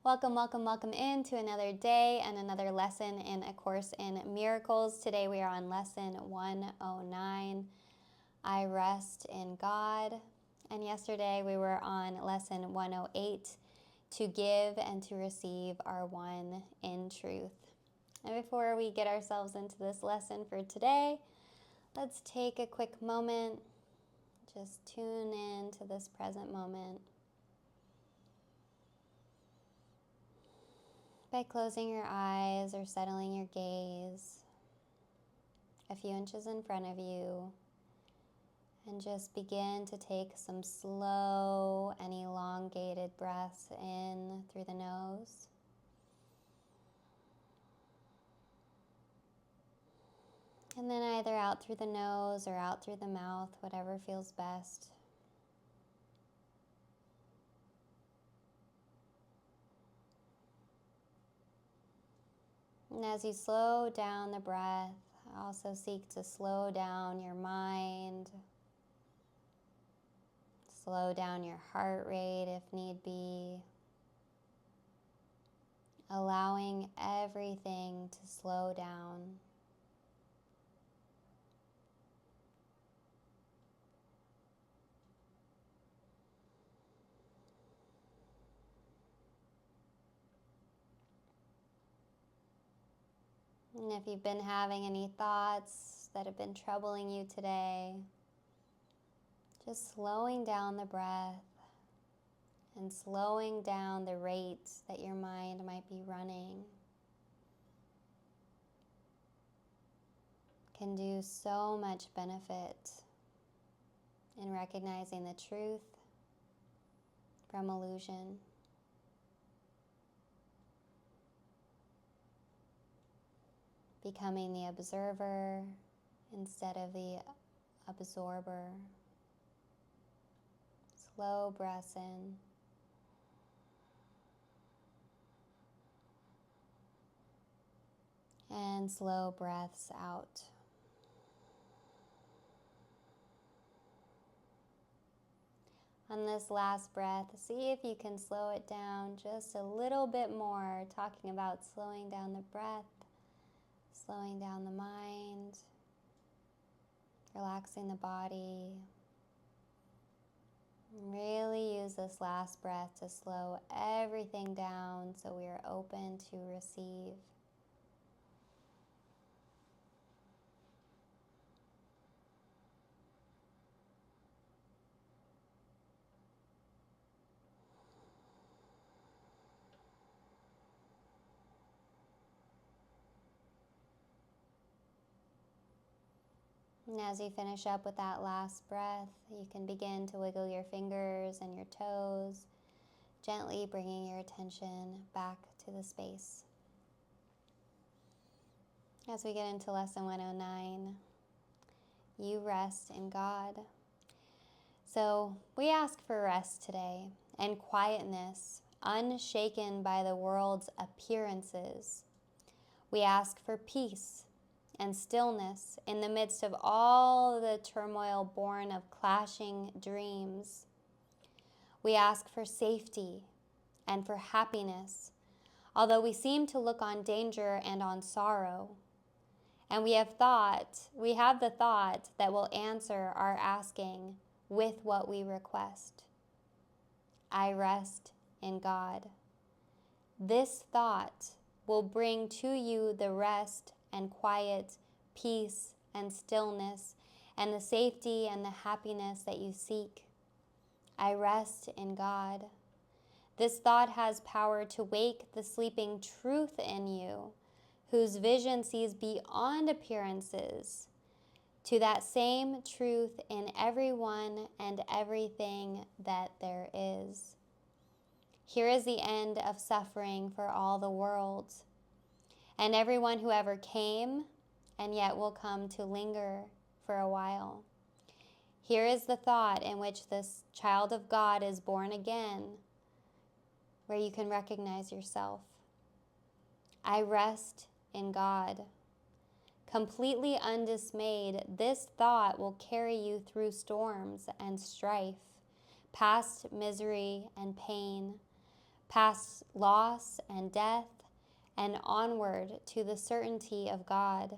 Welcome, welcome, welcome into another day and another lesson in A Course in Miracles. Today we are on lesson 109, I Rest in God. And yesterday we were on lesson 108, To Give and to Receive are one in truth. And before we get ourselves into this lesson for today, let's take a quick moment, just tune in to this present moment by closing your eyes or settling your gaze a few inches in front of you, and just begin to take some slow and elongated breaths in through the nose. And then either out through the nose or out through the mouth, whatever feels best. And as you slow down the breath, also seek to slow down your mind, slow down your heart rate if need be, allowing everything to slow down. And if you've been having any thoughts that have been troubling you today, just slowing down the breath and slowing down the rate that your mind might be running can do so much benefit in recognizing the truth from illusion. Becoming the observer instead of the absorber. Slow breaths in. And slow breaths out. On this last breath, see if you can slow it down just a little bit more, talking about slowing down the breath, slowing down the mind, relaxing the body. Really use this last breath to slow everything down so we are open to receive. And as you finish up with that last breath, you can begin to wiggle your fingers and your toes, gently bringing your attention back to the space. As we get into lesson 109, you rest in God. So we ask for rest today and quietness, unshaken by the world's appearances. We ask for peace and stillness in the midst of all the turmoil born of clashing dreams. We ask for safety and for happiness, although we seem to look on danger and on sorrow. And we have the thought that will answer our asking with what we request. I rest in God. This thought will bring to you the rest and quiet, peace and stillness, and the safety and the happiness that you seek. I rest in God. This thought has power to wake the sleeping truth in you, whose vision sees beyond appearances, to that same truth in everyone and everything that there is. Here is the end of suffering for all the world, and everyone who ever came and yet will come to linger for a while. Here is the thought in which this child of God is born again, where you can recognize yourself. I rest in God. Completely undismayed, this thought will carry you through storms and strife, past misery and pain, past loss and death, and onward to the certainty of God.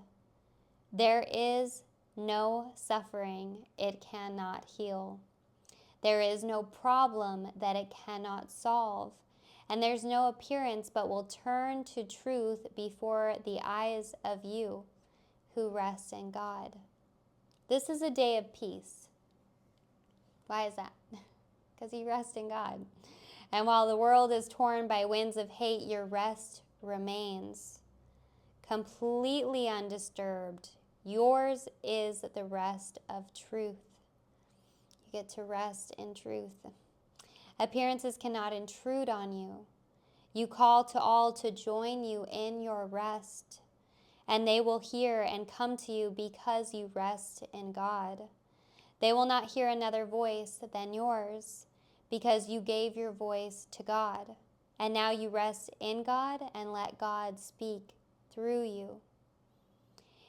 There is no suffering it cannot heal. There is no problem that it cannot solve. And there's no appearance but will turn to truth before the eyes of you who rest in God. This is a day of peace. Why is that? Because you rest in God. And while the world is torn by winds of hate, your rest remains completely undisturbed. Yours is the rest of truth. You get to rest in truth. Appearances cannot intrude on you. You call to all to join you in your rest, and they will hear and come to you because you rest in God. They will not hear another voice than yours, because you gave your voice to God. And now you rest in God and let God speak through you.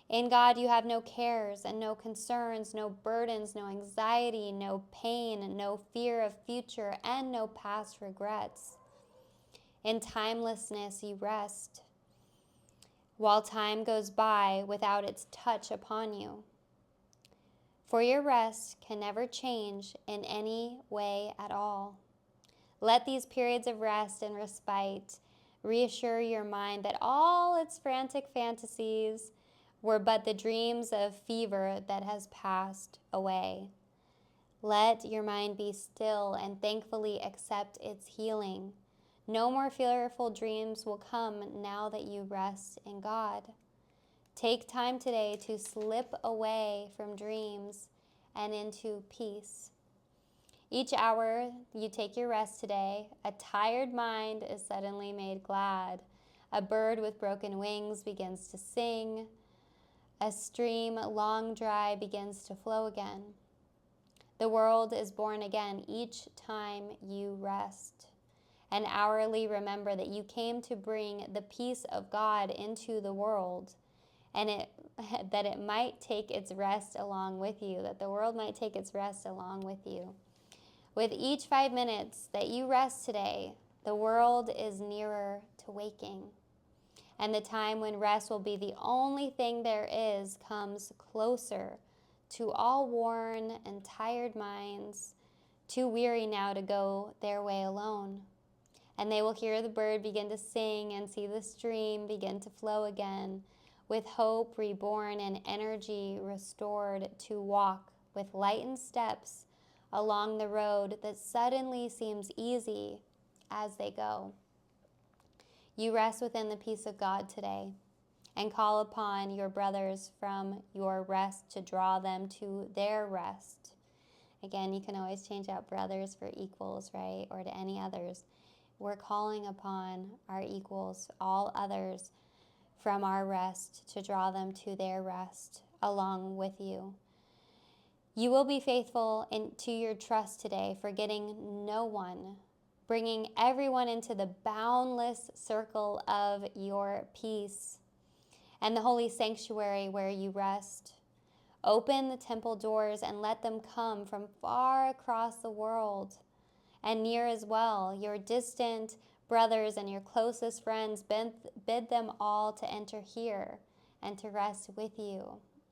In God you have no cares and no concerns, no burdens, no anxiety, no pain, no fear of future, and no past regrets. In timelessness you rest, while time goes by without its touch upon you. For your rest can never change in any way at all. Let these periods of rest and respite reassure your mind that all its frantic fantasies were but the dreams of fever that has passed away. Let your mind be still and thankfully accept its healing. No more fearful dreams will come now that you rest in God. Take time today to slip away from dreams and into peace. Each hour you take your rest today, a tired mind is suddenly made glad. A bird with broken wings begins to sing. A stream long dry begins to flow again. The world is born again each time you rest. And hourly remember that you came to bring the peace of God into the world, and that it might take its rest along with you, that the world might take its rest along with you. With each 5 minutes that you rest today, the world is nearer to waking. And the time when rest will be the only thing there is comes closer to all worn and tired minds, too weary now to go their way alone. And they will hear the bird begin to sing and see the stream begin to flow again, with hope reborn and energy restored to walk with lightened steps along the road that suddenly seems easy as they go. You rest within the peace of God today and call upon your brothers from your rest to draw them to their rest. Again, you can always change out brothers for equals, right? Or to any others. We're calling upon our equals, all others, from our rest to draw them to their rest along with you. You will be faithful to your trust today, forgetting no one, bringing everyone into the boundless circle of your peace and the holy sanctuary where you rest. Open the temple doors and let them come from far across the world and near as well. Your distant brothers and your closest friends, bid them all to enter here and to rest with you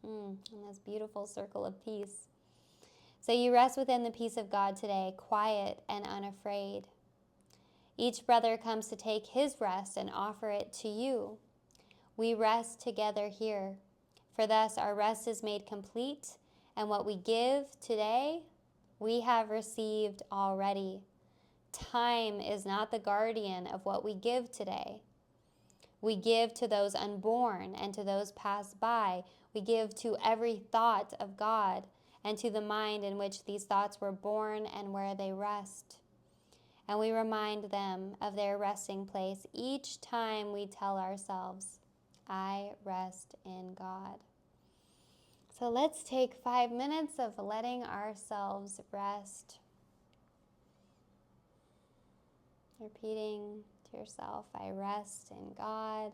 in this beautiful circle of peace. So you rest within the peace of God today, quiet and unafraid. Each brother comes to take his rest and offer it to you. We rest together here, for thus our rest is made complete, and what we give today, we have received already. Time is not the guardian of what we give today. We give to those unborn and to those passed by. We give to every thought of God and to the mind in which these thoughts were born and where they rest. And we remind them of their resting place each time we tell ourselves, I rest in God. So let's take 5 minutes of letting ourselves rest. Repeating to yourself, I rest in God.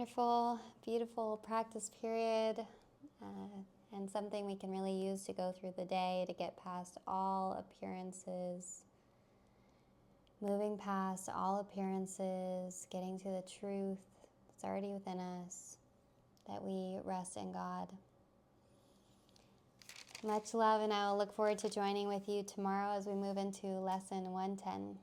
wonderful, beautiful practice period, and something we can really use to go through the day to get past all appearances, moving past all appearances, getting to the truth that's already within us, that we rest in God. Much love, and I will look forward to joining with you tomorrow as we move into Lesson 110.